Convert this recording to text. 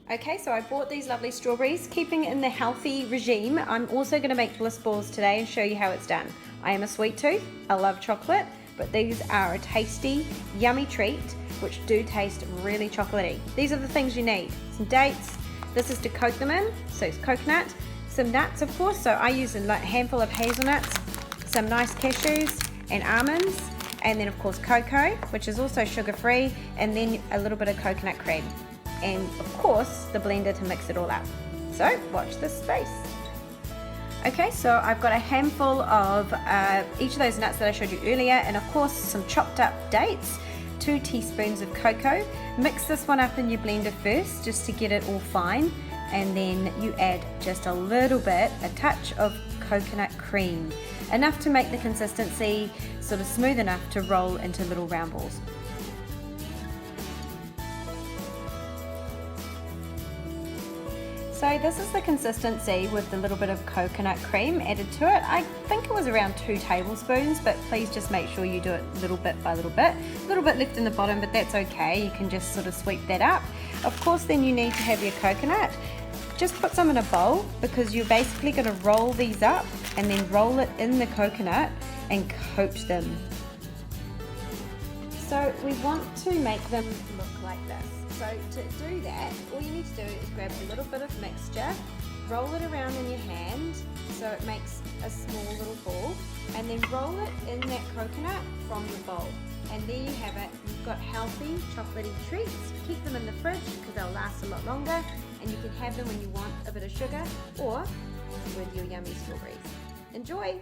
Okay, so I bought these lovely strawberries. Keeping it in the healthy regime, I'm also going to make bliss balls today and show you how it's done. I am a sweet tooth, I love chocolate, but these are a tasty, yummy treat which do taste really chocolatey. These are the things you need. Some dates, this is to coat them in, so it's coconut, some nuts of course, so I use a handful of hazelnuts, some nice cashews and almonds, and then of course cocoa, which is also sugar-free, and then a little bit of coconut cream. And of course the blender to mix it all up. So watch this space. Okay, so I've got a handful of each of those nuts that I showed you earlier, and of course some chopped up dates, 2 teaspoons of cocoa. Mix this one up in your blender first just to get it all fine, and then you add just a little bit, a touch of coconut cream, enough to make the consistency sort of smooth enough to roll into little round balls. So this is the consistency with the little bit of coconut cream added to it. I think it was around 2 tablespoons, but please just make sure you do it little bit by little bit. A little bit left in the bottom, but that's okay. You can just sort of sweep that up. Of course, then you need to have your coconut. Just put some in a bowl because you're basically going to roll these up and then roll it in the coconut and coat them. So we want to make them look like this. So to do that, all you need to do is grab a little bit of mixture, roll it around in your hand so it makes a small little ball, and then roll it in that coconut from the bowl. And there you have it. You've got healthy chocolatey treats. Keep them in the fridge because they'll last a lot longer, and you can have them when you want a bit of sugar or with your yummy strawberries. Enjoy!